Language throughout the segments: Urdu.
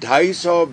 250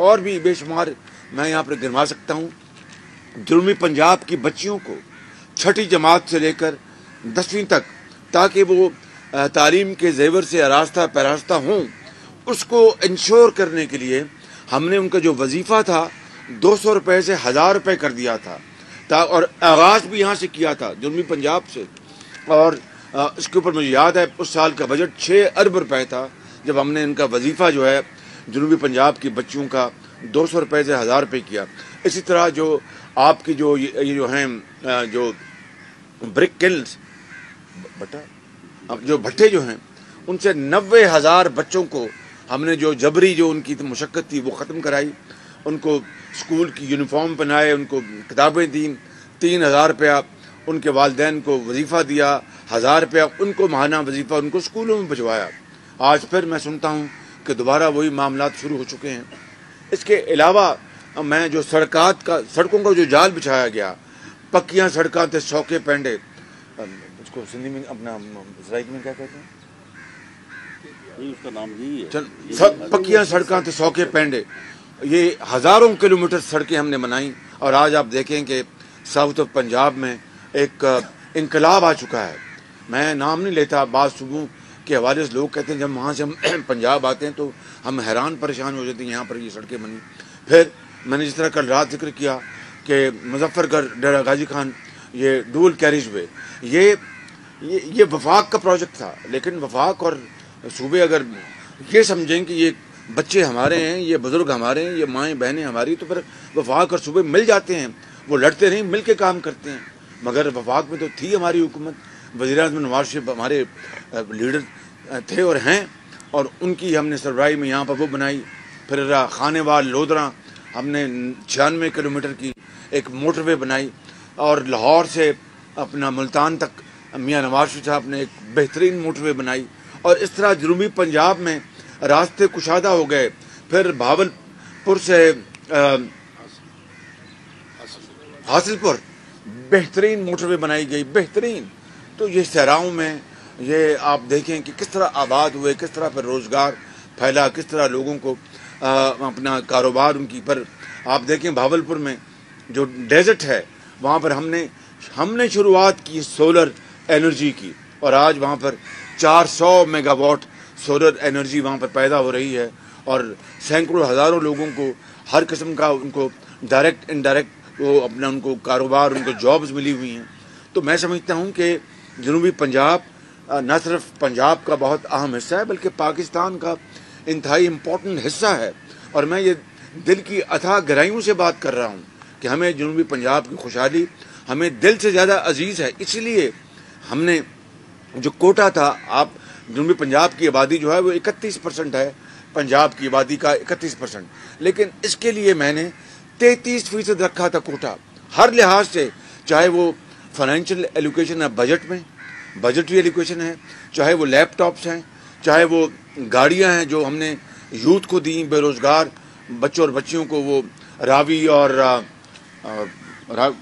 اور بھی بے شمار میں یہاں پر گنوا سکتا ہوں. جنوبی پنجاب کی بچیوں کو چھٹی جماعت سے لے کر 10ویں تک تاکہ وہ تعلیم کے زیور سے آراستہ پیراستہ ہوں، اس کو انشور کرنے کے لیے ہم نے ان کا جو وظیفہ تھا 200 روپے سے 1000 روپے کر دیا تھا، اور آغاز بھی یہاں سے کیا تھا جنوبی پنجاب سے. اور اس کے اوپر مجھے یاد ہے اس سال کا بجٹ 6 ارب روپے تھا جب ہم نے ان کا وظیفہ جو ہے جنوبی پنجاب کی بچیوں کا 200 روپے سے 1000 روپے کیا. اسی طرح جو آپ کی جو یہ جو ہیں جو برک کلز جو بھٹے جو ہیں ان سے 90,000 بچوں کو ہم نے جو جبری جو ان کی مشقت تھی وہ ختم کرائی. ان کو اسکول کی یونیفارم پہنائے، ان کو کتابیں دیں، 3000 روپیہ ان کے والدین کو وظیفہ دیا، 1000 روپیہ ان کو ماہانہ وظیفہ ان کو اسکولوں میں بھجوایا. آج پھر میں سنتا ہوں کہ دوبارہ وہی معاملات شروع ہو چکے ہیں. اس کے علاوہ میں جو سڑکوں کا جو جال بچھایا گیا، پکیاں سڑکاں تھے سوکھے پینڈے، اس کو سندھی میں اپنا سرائکی میں کیا کہتے ہیں، اس کا نام یہی ہے، پکیاں سڑکاں تھے سوکھے پینڈے. یہ ہزاروں کلومیٹر سڑکیں ہم نے بنائیں. اور آج آپ دیکھیں کہ ساؤتھ آف پنجاب میں ایک انقلاب آ چکا ہے. میں نام نہیں لیتا، بعض صوبوں کے حوالے سے لوگ کہتے ہیں جب وہاں سے ہم پنجاب آتے ہیں تو ہم حیران پریشان ہو جاتے ہیں یہاں پر یہ سڑکیں بنی. پھر میں نے جس طرح کل رات ذکر کیا کہ مظفر گڑھ ڈیرہ غازی خان یہ ڈول کیریج وے، یہ وفاق کا پروجیکٹ تھا. لیکن وفاق اور صوبے اگر یہ سمجھیں کہ یہ بچے ہمارے ہیں، یہ بزرگ ہمارے ہیں، یہ مائیں بہنیں ہماری، تو پھر وفاق اور صوبے مل جاتے ہیں. وہ لڑتے نہیں، مل کے کام کرتے ہیں. مگر وفاق میں تو تھی ہماری حکومت، وزیر اعظم نواز شریف ہمارے لیڈر تھے اور ہیں، اور ان کی ہم نے سربراہی میں یہاں پر وہ بنائی. پھر خانے وال لودھراں ہم نے 96 کلومیٹر کی ایک موٹر وے بنائی. اور لاہور سے اپنا ملتان تک میاں نواز شریف صاحب نے ایک بہترین موٹر وے بنائی. اور اس طرح جنوبی پنجاب میں راستے کشادہ ہو گئے. پھر بھاول پور سے حاصل پور بہترین موٹر وے بنائی گئی، بہترین. تو یہ صحراؤں میں یہ آپ دیکھیں کہ کس طرح آباد ہوئے، کس طرح پر روزگار پھیلا، کس طرح لوگوں کو اپنا کاروبار ان کی. پر آپ دیکھیں بھاول پور میں جو ڈیزرٹ ہے وہاں پر ہم نے شروعات کی سولر انرجی کی، اور آج وہاں پر 400 میگا واٹ سولر انرجی وہاں پر پیدا ہو رہی ہے. اور سینکڑوں ہزاروں لوگوں کو ہر قسم کا ان کو ڈائریکٹ انڈائریکٹ وہ اپنا ان کو کاروبار، ان کو جابز ملی ہوئی ہیں. تو میں سمجھتا ہوں کہ جنوبی پنجاب نہ صرف پنجاب کا بہت اہم حصہ ہے بلکہ پاکستان کا انتہائی امپورٹنٹ حصہ ہے. اور میں یہ دل کی اتھاہ گہرائیوں سے بات کر رہا ہوں کہ ہمیں جنوبی پنجاب کی خوشحالی ہمیں دل سے زیادہ عزیز ہے. اسی لیے ہم نے جو کوٹا تھا، آپ جنوبی پنجاب کی آبادی جو ہے وہ 31% ہے، پنجاب کی آبادی کا 31%، لیکن اس کے لیے میں نے 33% رکھا تھا کوٹا ہر لحاظ سے، چاہے وہ فائنینشیل ایلوکیشن ہے بجٹ میں، بجٹری ایلوکیشن ہے، چاہے وہ لیپ ٹاپس ہیں، چاہے وہ گاڑیاں ہیں جو ہم نے یوتھ کو دیں، بے روزگار بچوں اور بچیوں کو وہ راوی اور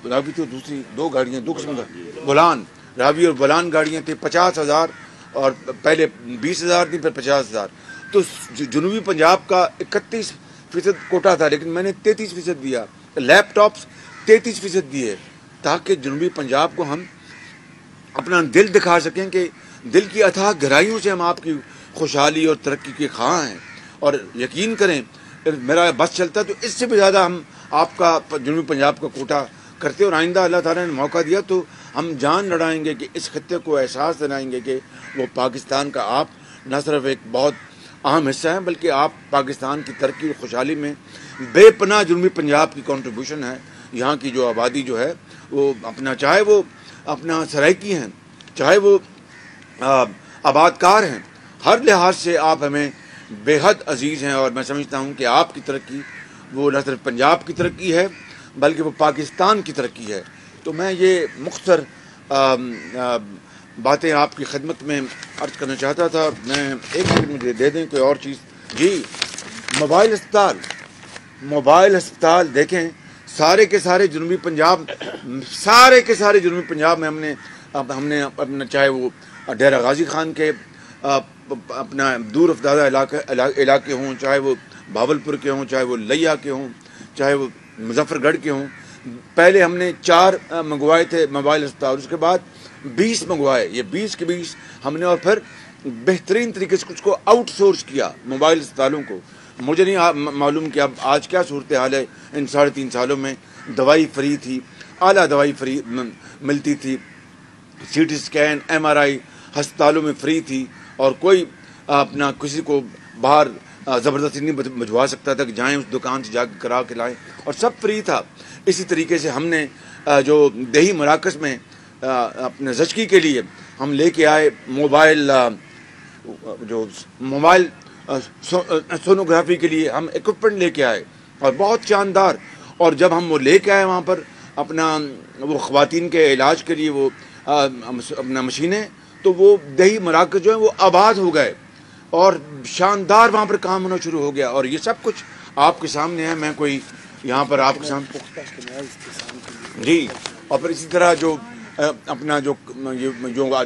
راوی تو دوسری 2 گاڑیاں 2 قسم کا بولان، راوی اور بولان گاڑیاں تھیں 50,000 اور پہلے 20,000 تھیں پھر 50,000. تو جنوبی پنجاب کا 31% کوٹا تھا لیکن میں نے 33% دیا. لیپ ٹاپس 33% دیے تاکہ جنوبی پنجاب کو ہم اپنا دل دکھا سکیں کہ دل کی اتھاہ گہرائیوں سے ہم آپ کی خوشحالی اور ترقی کے خواہاں ہیں. اور یقین کریں میرا بس چلتا تو اس سے بھی زیادہ ہم آپ کا جنوبی پنجاب کا کوٹا کرتے. اور آئندہ اللہ تعالیٰ نے موقع دیا تو ہم جان لڑائیں گے کہ اس خطے کو احساس دلائیں گے کہ وہ پاکستان کا آپ نہ صرف ایک بہت اہم حصہ ہیں بلکہ آپ پاکستان کی ترقی اور خوشحالی میں بے پناہ جنوبی پنجاب کی کنٹریبیوشن ہے. یہاں کی جو آبادی جو ہے وہ اپنا چاہے وہ اپنا سرائکی ہیں، چاہے وہ آباد کار ہیں، ہر لحاظ سے آپ ہمیں بے حد عزیز ہیں. اور میں سمجھتا ہوں کہ آپ کی ترقی وہ نہ صرف پنجاب کی ترقی ہے بلکہ وہ پاکستان کی ترقی ہے. تو میں یہ مختصر باتیں آپ کی خدمت میں عرض کرنا چاہتا تھا. میں ایک منٹ مجھے دے دیں کوئی اور چیز. جی، موبائل ہسپتال دیکھیں سارے کے سارے جنوبی پنجاب میں ہم نے اپنا چاہے وہ ڈیرہ غازی خان کے اپنا دور افتادہ علاقے ہوں، چاہے وہ بھاولپور کے ہوں، چاہے وہ لیا کے ہوں، چاہے وہ مظفر گڑھ کے ہوں. پہلے ہم نے 4 منگوائے تھے موبائل اسپتال، اس کے بعد 20 منگوائے. یہ 20 کے 20 ہم نے، اور پھر بہترین طریقے سے کچھ کو آؤٹ سورس کیا موبائل اسپتالوں کو. مجھے نہیں معلوم کہ اب آج کیا صورتحال ہے. ان 3.5 سالوں میں دوائی فری تھی، اعلیٰ دوائی فری ملتی تھی، سی ٹی اسکین MRI ہسپتالوں میں فری تھی، اور کوئی اپنا کسی کو باہر زبردستی نہیں بھجوا سکتا تھا کہ جائیں اس دکان سے جا کے کرا کے لائیں، اور سب فری تھا. اسی طریقے سے ہم نے جو دیہی مراکز میں اپنے زچگی کے لیے ہم لے کے آئے موبائل سونوگرافی کے لیے ہم ایکوپمنٹ لے کے آئے، اور بہت شاندار. اور جب ہم وہ لے کے آئے وہاں پر اپنا وہ خواتین کے علاج کے لیے وہ اپنا مشینیں، تو وہ دیہی مراکز جو ہیں وہ آباد ہو گئے، اور شاندار وہاں پر کام ہونا شروع ہو گیا. اور یہ سب کچھ آپ کے سامنے ہے، میں کوئی یہاں پر آپ کے سامنے جی. اور پھر اسی طرح جو اپنا جو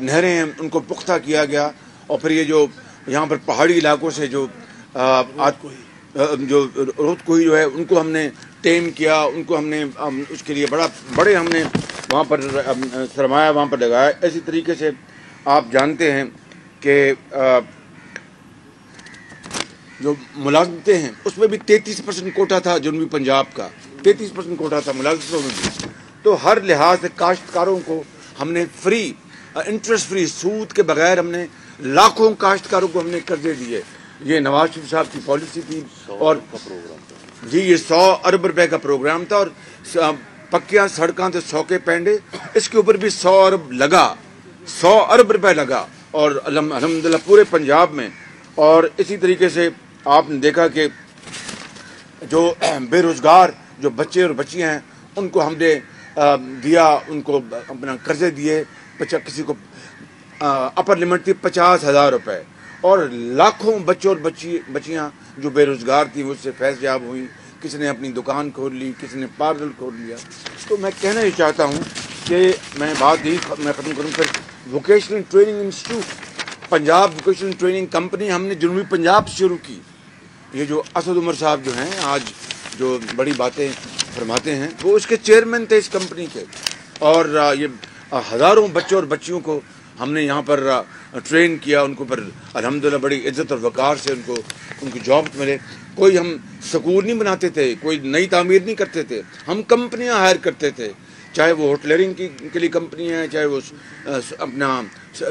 نہریں ہیں ان کو پختہ کیا گیا، اور پھر یہ جو یہاں پر پہاڑی علاقوں سے جو روت کوہی جو ہے ان کو ہم نے ٹیم کیا، ان کو ہم نے اس کے لیے بڑے ہم نے وہاں پر سرمایہ وہاں پر لگایا. اسی طریقے سے آپ جانتے ہیں کہ جو ملازمتیں ہیں اس میں بھی 33% کوٹا تھا جنوبی پنجاب کا، 33% کوٹا تھا ملازمتوں میں بھی. تو ہر لحاظ سے کاشتکاروں کو ہم نے فری، انٹرسٹ فری، سود کے بغیر ہم نے لاکھوں کاشتکاروں کو ہم نے قرضے دیے. یہ نواز شریف صاحب کی پالیسی تھی. اور جی یہ 100 ارب روپے کا پروگرام تھا، اور پکیاں سڑکاں تھے 100 کے پینڈے، اس کے اوپر بھی 100 ارب لگا، 100 ارب روپے لگا، اور الحمدللہ پورے پنجاب میں. اور اسی طریقے سے آپ نے دیکھا کہ جو بے روزگار جو بچے اور بچیاں ہیں ان کو ہم نے دیا، ان کو اپنا قرضے دیے. کسی کو اپر لمٹ تھی 50,000 روپے، اور لاکھوں بچے اور بچیاں جو بے روزگار تھیں وہ اس سے فیض یاب ہوئیں. کسی نے اپنی دکان کھول لی، کسی نے پارلر کھول لیا. تو میں کہنا یہ چاہتا ہوں کہ میں بات ہی میں ختم کروں. پھر vocational training institute, Punjab vocational training company ہم نے جنوبی پنجاب سے شروع کی. یہ جو اسد عمر صاحب جو ہیں آج جو بڑی باتیں فرماتے ہیں، وہ اس کے چیئرمین تھے اس کمپنی کے. اور یہ ہزاروں بچوں اور بچیوں کو ہم نے یہاں پر ٹرین کیا. ان کو پر الحمدللہ بڑی عزت اور وقار سے ان کو جاب ملے. کوئی ہم سکول نہیں بناتے تھے، کوئی نئی تعمیر نہیں کرتے تھے، ہم کمپنیاں ہائر کرتے تھے. چاہے وہ ہوٹلرنگ کے لیے کمپنی ہے، چاہے وہ اپنا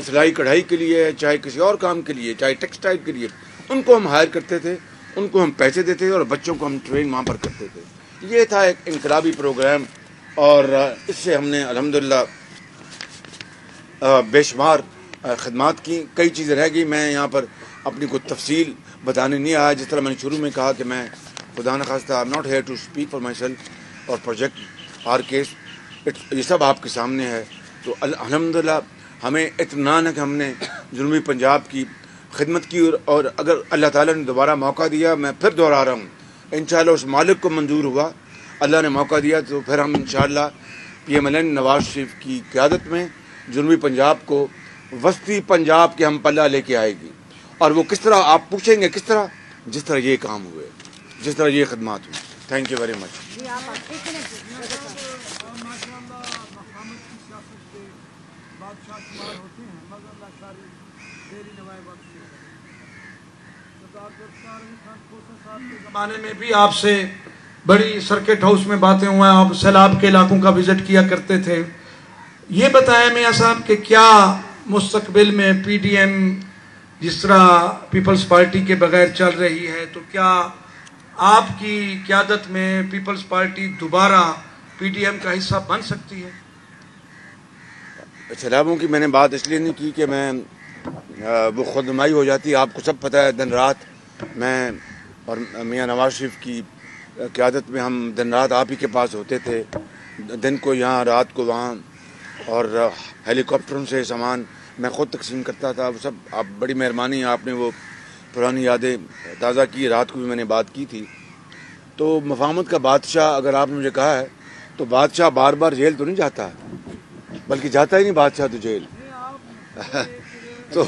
سلائی کڑھائی کے لیے ہے، چاہے کسی اور کام کے لیے، چاہے ٹیکسٹائل کے لیے، ان کو ہم ہائر کرتے تھے، ان کو ہم پیسے دیتے تھے، اور بچوں کو ہم ٹرین وہاں پر کرتے تھے. یہ تھا ایک انقلابی پروگرام، اور اس سے ہم نے الحمدللہ بے شمار خدمات کی. کئی چیزیں رہ گئی، میں یہاں پر اپنی کوئی تفصیل بتانے نہیں آیا. جس طرح میں نے شروع میں کہا کہ میں خدا نخواستہ I am not here to speak for myself اور پروجیکٹ آر کیس، یہ سب آپ کے سامنے ہے. تو الحمدللہ ہمیں اطمینان ہے کہ ہم نے جنوبی پنجاب کی خدمت کی. اور اگر اللہ تعالیٰ نے دوبارہ موقع دیا، میں پھر دوہرا رہا ہوں، انشاءاللہ اس مالک کو منظور ہوا، اللہ نے موقع دیا، تو پھر ہم انشاءاللہ PMLN نواز شریف کی قیادت میں جنوبی پنجاب کو وسطی پنجاب کے ہم پلہ لے کے آئے گی. اور وہ کس طرح آپ پوچھیں گے کس طرح، جس طرح یہ کام ہوئے، جس طرح یہ خدمات ہوئی. تھینک یو ویری مچ. زمانے میں بھی آپ سے بڑی سرکٹ ہاؤس میں باتیں ہوئیں، آپ سیلاب کے علاقوں کا وزٹ کیا کرتے تھے. یہ بتائیں میاں صاحب کہ کیا مستقبل میں PDM جس طرح پیپلز پارٹی کے بغیر چل رہی ہے، تو کیا آپ کی قیادت میں پیپلز پارٹی دوبارہ PDM کا حصہ بن سکتی ہے؟ سیلابوں کی میں نے بات اس لیے نہیں کی کہ میں وہ خود نمائی ہو جاتی. آپ کو سب پتہ ہے دن رات میں اور میاں نواز شریف کی قیادت میں ہم دن رات آپ ہی کے پاس ہوتے تھے، دن کو یہاں رات کو وہاں، اور ہیلی کاپٹروں سے سامان میں خود تقسیم کرتا تھا. وہ سب آپ بڑی مہربانی، آپ نے وہ پرانی یادیں تازہ کی. رات کو بھی میں نے بات کی تھی. تو مفاہمت کا بادشاہ اگر آپ نے مجھے کہا ہے تو بادشاہ بار بار جیل تو نہیں جاتا، بلکہ جاتا ہی نہیں بادشاہ تو جیل. تو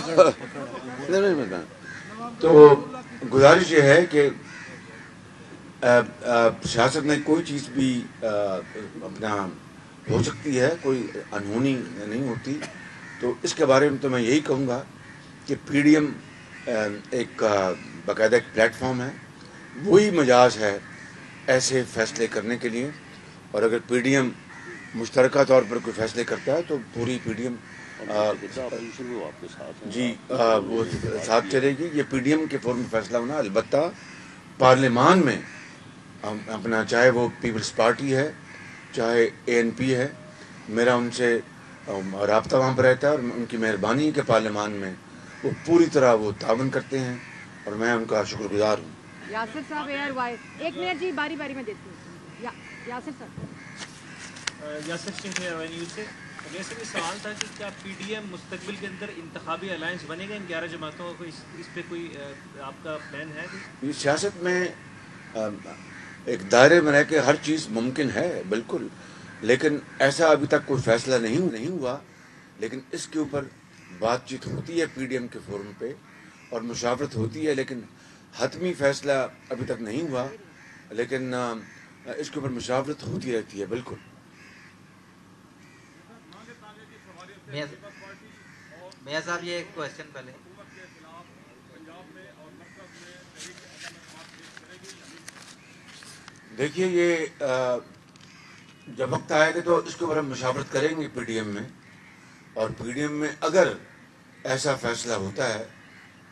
تو گزارش یہ ہے کہ سیاست میں کوئی چیز بھی اپنا ہو سکتی ہے، کوئی انہونی نہیں ہوتی. تو اس کے بارے میں تو میں یہی کہوں گا کہ پی ڈی ایم ایک باقاعدہ ایک پلیٹ فارم ہے، وہی مجاز ہے ایسے فیصلے کرنے کے لیے. اور اگر پی ڈی ایم مشترکہ طور پر کوئی فیصلے کرتا ہے تو پوری پی ڈی ایم جی وہ ساتھ چلے گی. یہ پی ڈی ایم کے فورم میں فیصلہ ہونا. البتہ پارلیمان میں اپنا چاہے وہ پیپلز پارٹی ہے چاہے اے این پی ہے، میرا ان سے رابطہ وہاں پر رہتا ہے، اور ان کی مہربانی ہے کہ پارلیمان میں وہ پوری طرح وہ تعاون کرتے ہیں اور میں ان کا شکر گزار ہوں. یاسر صاحب ایئر وائز ایک منٹ جی، باری باری میں دیتی ہوں. یاسر صاحب. یاسر سنگھ نیوز سے. ویسے بھی سوال تھا کہ کیا پی ڈی ایم مستقبل کے اندر انتخابی الائنس بنے گا ان 11 جماعتوں کا؟ اس پہ کوئی آپ کا پلان ہے؟ یہ سیاست میں ایک دائرے میں رہ کے ہر چیز ممکن ہے بالکل، لیکن ایسا ابھی تک کوئی فیصلہ نہیں ہوا. لیکن اس کے اوپر بات چیت ہوتی ہے پی ڈی ایم کے فورم پہ اور مشاورت ہوتی ہے، لیکن حتمی فیصلہ ابھی تک نہیں ہوا. لیکن اس کے اوپر مشاورت ہوتی رہتی ہے بالکل. میاں صاحب یہ ایک کوشچن پہلے. دیکھیے یہ جب وقت آئے گا تو اس کے اوپر ہم مشاورت کریں گے پی ڈی ایم میں، اور پی ڈی ایم میں اگر ایسا فیصلہ ہوتا ہے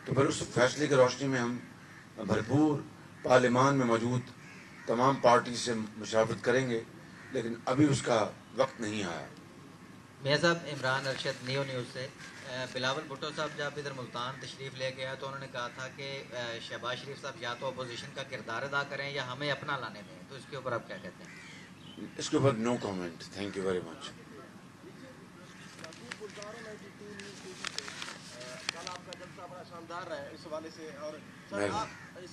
تو پھر اس فیصلے کی روشنی میں ہم بھرپور پارلیمان میں موجود تمام پارٹی سے مشاورت کریں گے. لیکن ابھی اس کا وقت نہیں آیا. میاں صاحب عمران ارشد نیوز سے. بلاول بھٹو صاحب جب ادھر ملتان تشریف لے گیا تو انہوں نے کہا تھا کہ شہباز شریف صاحب یا تو اپوزیشن کا کردار ادا کریں یا ہمیں اپنا لانے دیں. تو اس کے اوپر آپ کیا کہتے ہیں؟ اس کے اوپر no comment. Thank you very much. کل آپ کا جلسہ بڑا شاندار رہا ہے اس حوالے سے. اور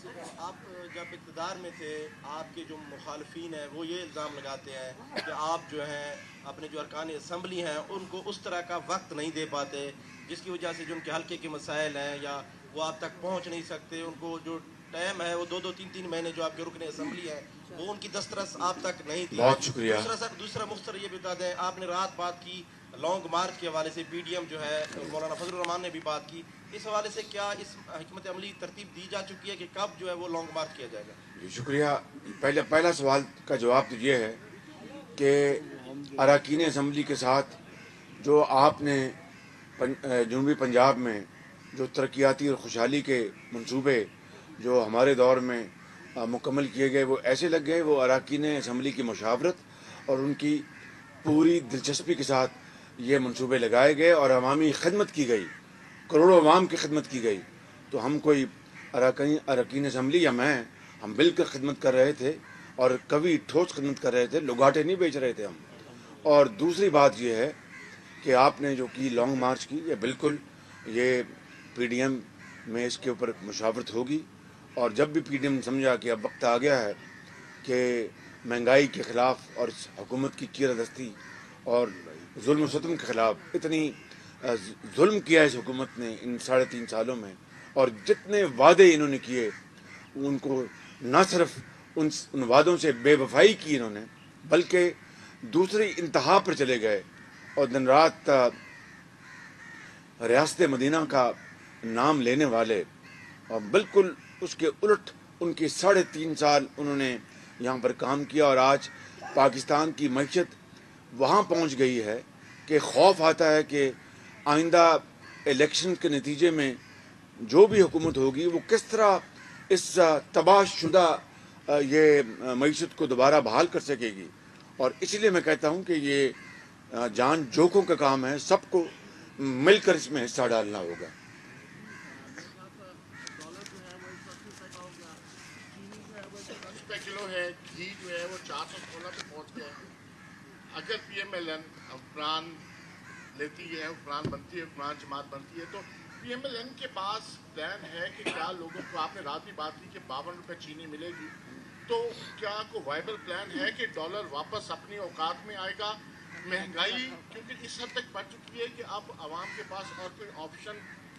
سر آپ جب اقتدار میں تھے آپ کے جو مخالفین ہیں وہ یہ الزام لگاتے ہیں کہ آپ جو ہیں اپنے جو ارکان اسمبلی ہیں ان کو اس طرح کا وقت نہیں دے پاتے، جس کی وجہ سے جو ان کے حلقے کے مسائل ہیں یا وہ آپ تک پہنچ نہیں سکتے. ان کو جو ٹائم ہے وہ 2-3 مہینے جو آپ کے رکن اسمبلی ہیں وہ ان کی دسترس آپ تک نہیں تھی. بہت شکریہ. دوسرا مختصر یہ بتا دیں، آپ نے رات بات کی لانگ مارچ کے حوالے سے، پی ڈی ایم جو ہے مولانا فضل الرحمان نے بھی بات کی، اس حوالے سے کیا اس حکمت عملی ترتیب دی جا چکی ہے کہ کب جو ہے وہ لانگ مارچ کیا جائے گا؟ جی شکریہ. پہلا سوال کا جواب تو یہ ہے کہ اراکین اسمبلی کے ساتھ جو آپ نے جنوبی پنجاب میں جو ترقیاتی اور خوشحالی کے منصوبے جو ہمارے دور میں مکمل کیے گئے وہ ایسے لگ گئے، وہ اراکین اسمبلی کی مشاورت اور ان کی پوری دلچسپی کے ساتھ یہ منصوبے لگائے گئے اور عوامی خدمت کی گئی، کروڑوں عوام کی خدمت کی گئی. تو ہم کوئی اراکین اسمبلی یا میں ہم مل کر خدمت کر رہے تھے اور کبھی ٹھوس خدمت کر رہے تھے، لگاٹے نہیں بیچ رہے تھے ہم. اور دوسری بات یہ ہے کہ آپ نے جو کی لانگ مارچ کی، یہ بالکل یہ پی ڈی ایم میں اس کے اوپر مشاورت ہوگی. اور جب بھی پی ڈی ایم سمجھا کہ اب وقت آ گیا ہے کہ مہنگائی کے خلاف اور حکومت کی چیرہ اور ظلم و ستم کے خلاف، اتنی ظلم کیا اس حکومت نے ان 3.5 سالوں میں، اور جتنے وعدے انہوں نے کیے ان کو نہ صرف ان وعدوں سے بے وفائی کی انہوں نے، بلکہ دوسری انتہا پر چلے گئے اور دن رات ریاست مدینہ کا نام لینے والے، اور بالکل اس کے الٹ ان کے 3.5 سال انہوں نے یہاں پر کام کیا. اور آج پاکستان کی معیشت وہاں پہنچ گئی ہے کہ خوف آتا ہے کہ آئندہ الیکشن کے نتیجے میں جو بھی حکومت ہوگی وہ کس طرح اس تباہ شدہ یہ معیشت کو دوبارہ بحال کر سکے گی. اور اس لیے میں کہتا ہوں کہ یہ جان جوکوں کا کام ہے، سب کو مل کر اس میں حصہ ڈالنا ہوگا. کلو ہے گھی جو ہے وہ 416 پہ پہنچ گیا ہے. اگر پی ایم ایل این حکمران لیتی ہے، حکمران بنتی ہے، حکمران جماعت بنتی ہے، تو پی ایم ایل این کے پاس پلان ہے کہ کیا لوگوں کو، آپ نے رات بھی بات کی کہ 52 روپے چینی ملے گی، تو کیا کوئی وائبل پلان ہے کہ ڈالر واپس اپنی اوقات میں آئے گا؟ مہنگائی کیونکہ اس حد تک بڑھ چکی ہے کہ اب عوام کے پاس اور کوئی آپشن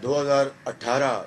2018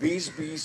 20-20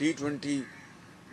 T20